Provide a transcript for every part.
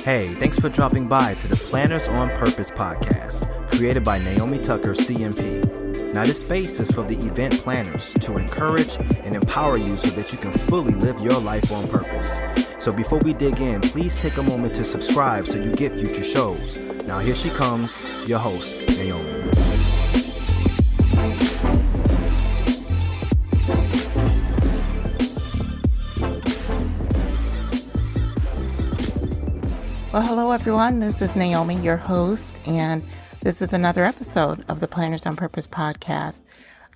Hey, thanks for dropping by to the Planners on Purpose podcast, created by Naomi Tucker, CMP. Now, this space is for the event planners to encourage and empower you so that you can fully live your life on purpose. So before we dig in, please take a moment to subscribe so you get future shows. Now, here she comes, your host, Naomi. Well, hello everyone. This is Naomi, your host, and this is another episode of the Planners on Purpose podcast.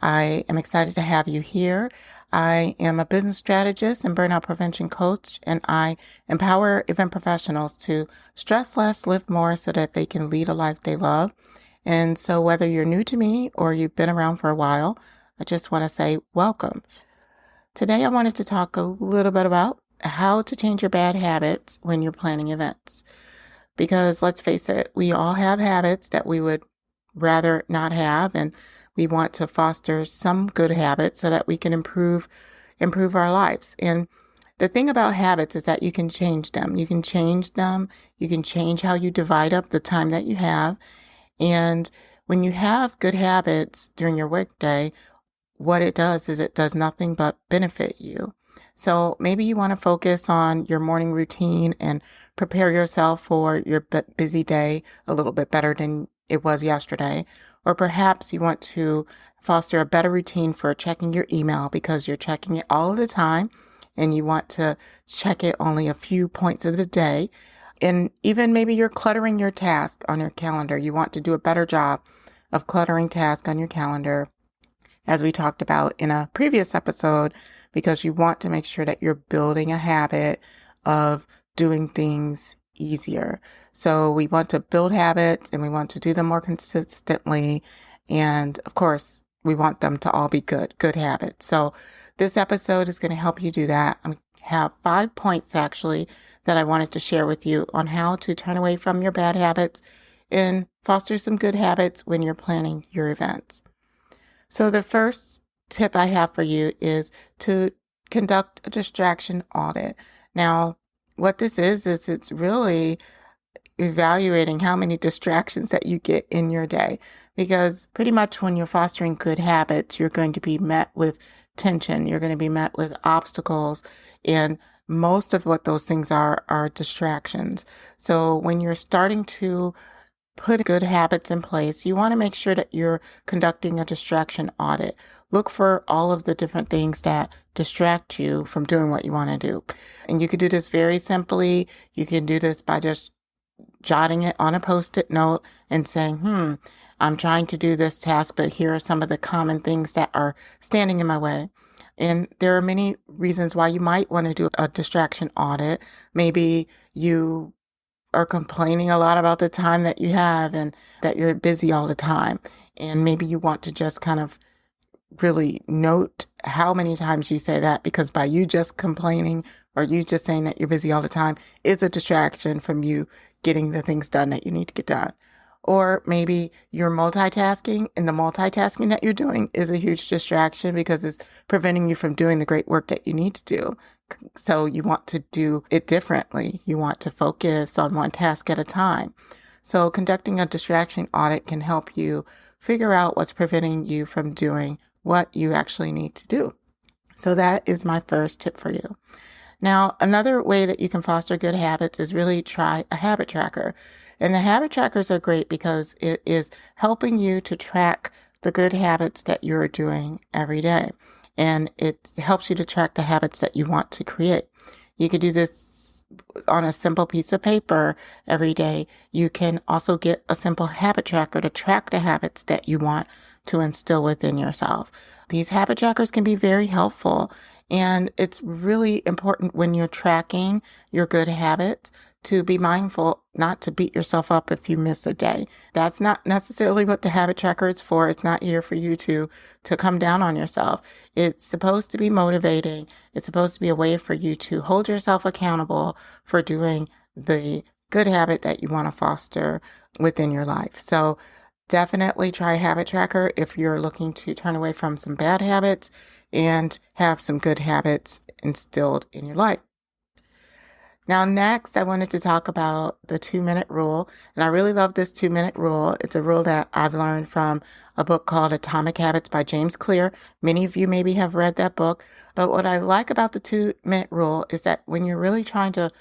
I am excited to have you here. I am a business strategist and burnout prevention coach, and I empower event professionals to stress less, live more so that they can lead a life they love. And so whether you're new to me or you've been around for a while, I just want to say welcome. Today I wanted to talk a little bit about how to change your bad habits when you're planning events. Because let's face it, we all have habits that we would rather not have, and we want to foster some good habits so that we can improve our lives. And the thing about habits is that you can change them. You can change how you divide up the time that you have. And when you have good habits during your workday, what it does is it does nothing but benefit you. So maybe you want to focus on your morning routine and prepare yourself for your busy day a little bit better than it was yesterday. Or perhaps you want to foster a better routine for checking your email because you're checking it all of the time and you want to check it only a few points of the day. And even maybe you're cluttering your task on your calendar. You want to do a better job of cluttering tasks on your calendar, as we talked about in a previous episode, because you want to make sure that you're building a habit of doing things easier. So we want to build habits and we want to do them more consistently. And of course, we want them to all be good habits. So this episode is going to help you do that. I have 5 points actually that I wanted to share with you on how to turn away from your bad habits and foster some good habits when you're planning your events. So the first tip I have for you is to conduct a distraction audit. Now, what this is it's really evaluating how many distractions that you get in your day. Because pretty much when you're fostering good habits, you're going to be met with tension. You're going to be met with obstacles. And most of what those things are distractions. So when you're starting to put good habits in place, you want to make sure that you're conducting a distraction audit. Look for all of the different things that distract you from doing what you want to do. And you can do this very simply. You can do this by just jotting it on a Post-it note and saying, I'm trying to do this task, but here are some of the common things that are standing in my way. And there are many reasons why you might want to do a distraction audit. Maybe you are complaining a lot about the time that you have and that you're busy all the time. And maybe you want to just kind of really note how many times you say that, because by you just complaining or you just saying that you're busy all the time is a distraction from you getting the things done that you need to get done. Or maybe you're multitasking, and the multitasking that you're doing is a huge distraction because it's preventing you from doing the great work that you need to do. So you want to do it differently. You want to focus on one task at a time. So conducting a distraction audit can help you figure out what's preventing you from doing what you actually need to do. So that is my first tip for you. Now, another way that you can foster good habits is really try a habit tracker. And the habit trackers are great because it is helping you to track the good habits that you're doing every day. And it helps you to track the habits that you want to create. You could do this on a simple piece of paper every day. You can also get a simple habit tracker to track the habits that you want to instill within yourself. These habit trackers can be very helpful. And it's really important when you're tracking your good habits to be mindful not to beat yourself up if you miss a day. That's not necessarily what the habit tracker is for. It's not here for you to come down on yourself. It's supposed to be motivating. It's supposed to be a way for you to hold yourself accountable for doing the good habit that you want to foster within your life. So Definitely try a habit tracker if you're looking to turn away from some bad habits and have some good habits instilled in your life. Now, next, I wanted to talk about the 2-minute rule. And I really love this 2-minute rule. It's a rule that I've learned from a book called Atomic Habits by James Clear. Many of you maybe have read that book. But what I like about the 2-minute rule is that when you're really trying to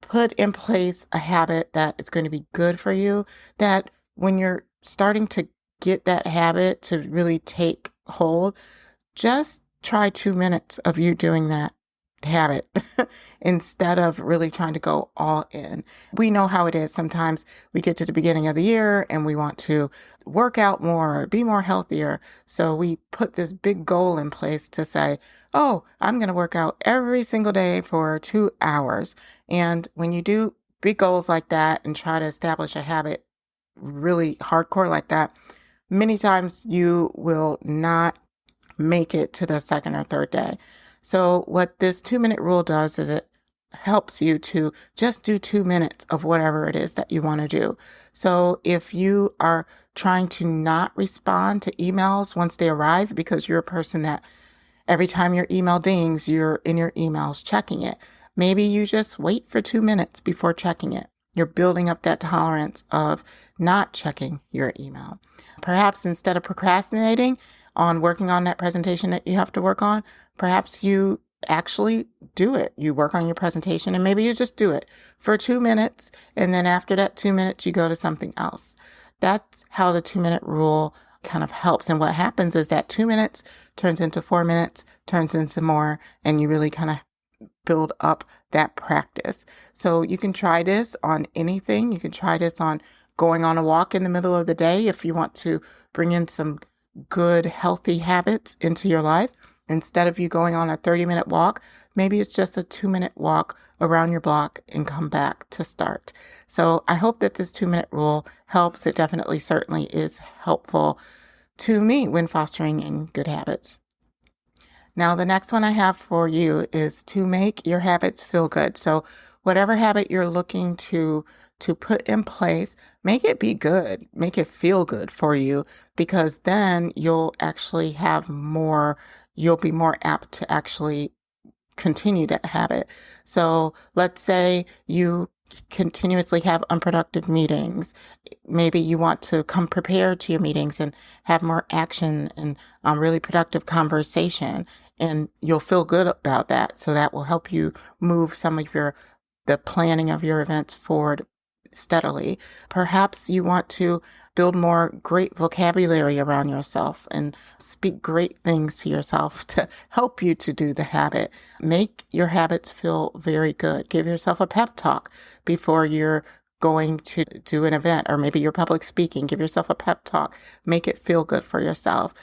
put in place a habit that is going to be good for you, that when you're starting to get that habit to really take hold, just try 2 minutes of you doing that habit instead of really trying to go all in. We know how it is. Sometimes we get to the beginning of the year and we want to work out more, be more healthier. So we put this big goal in place to say, oh, I'm going to work out every single day for 2 hours. And when you do big goals like that and try to establish a habit really hardcore like that, many times you will not make it to the second or third day. So what this 2-minute rule does is it helps you to just do 2 minutes of whatever it is that you want to do. So if you are trying to not respond to emails once they arrive because you're a person that every time your email dings, you're in your emails checking it, maybe you just wait for 2 minutes before checking it. You're building up that tolerance of not checking your email. Perhaps instead of procrastinating on working on that presentation that you have to work on, perhaps you actually do it. You work on your presentation and maybe you just do it for 2 minutes. And then after that 2 minutes, you go to something else. That's how the 2-minute rule kind of helps. And what happens is that 2 minutes turns into 4 minutes, turns into more, and you really kind of build up that practice. So you can try this on anything. You can try this on going on a walk in the middle of the day if you want to bring in some good, healthy habits into your life. Instead of you going on a 30-minute walk, maybe it's just a 2-minute walk around your block and come back to start. So I hope that this 2-minute rule helps. It definitely, certainly is helpful to me when fostering in good habits. Now, the next one I have for you is to make your habits feel good. So whatever habit you're looking to put in place, make it be good, make it feel good for you, because then you'll actually you'll be more apt to actually continue that habit. So let's say you continuously have unproductive meetings. Maybe you want to come prepared to your meetings and have more action and really productive conversation. And you'll feel good about that. So that will help you move some of the planning of your events forward steadily. Perhaps you want to build more great vocabulary around yourself and speak great things to yourself to help you to do the habit. Make your habits feel very good. Give yourself a pep talk before you're going to do an event, or maybe you're public speaking. Give yourself a pep talk. Make it feel good for yourself.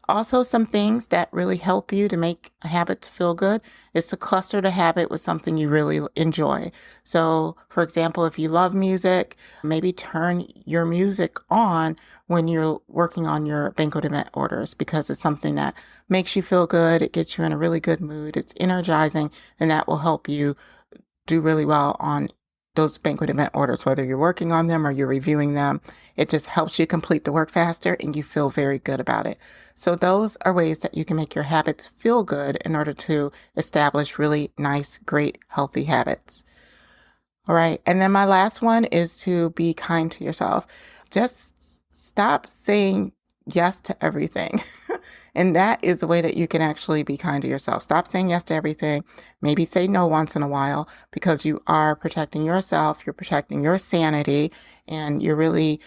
Also, some things that really help you to make habits feel good is to cluster the habit with something you really enjoy. So, for example, if you love music, maybe turn your music on when you're working on your banquet event orders, because it's something that makes you feel good. It gets you in a really good mood. It's energizing, and that will help you do really well on those banquet event orders, whether you're working on them or you're reviewing them. It just helps you complete the work faster and you feel very good about it. So those are ways that you can make your habits feel good in order to establish really nice, great, healthy habits. All right. And then my last one is to be kind to yourself. Just stop saying yes to everything. And that is the way that you can actually be kind to yourself. Stop saying yes to everything. Maybe say no once in a while, because you are protecting yourself. You're protecting your sanity, and you're really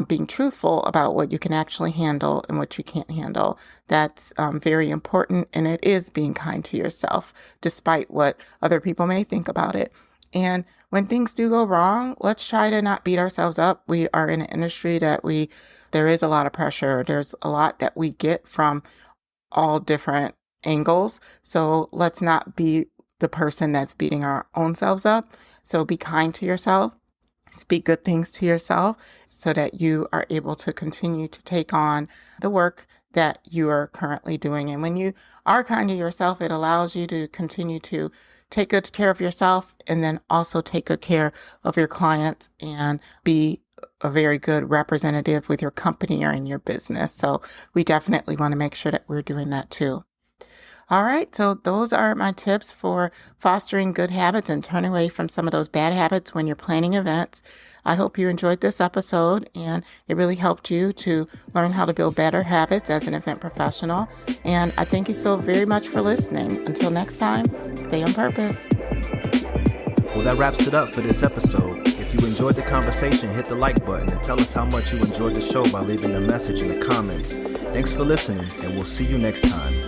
being truthful about what you can actually handle and what you can't handle. That's very important. And it is being kind to yourself, despite what other people may think about it. And when things do go wrong, let's try to not beat ourselves up. We are in an industry that there is a lot of pressure. There's a lot that we get from all different angles. So let's not be the person that's beating our own selves up. So be kind to yourself. Speak good things to yourself so that you are able to continue to take on the work that you are currently doing. And when you are kind to yourself, it allows you to continue to take good care of yourself, and then also take good care of your clients and be a very good representative with your company or in your business. So we definitely want to make sure that we're doing that too. All right, so those are my tips for fostering good habits and turning away from some of those bad habits when you're planning events. I hope you enjoyed this episode and it really helped you to learn how to build better habits as an event professional. And I thank you so very much for listening. Until next time, stay on purpose. Well, that wraps it up for this episode. If you enjoyed the conversation, hit the like button and tell us how much you enjoyed the show by leaving a message in the comments. Thanks for listening, and we'll see you next time.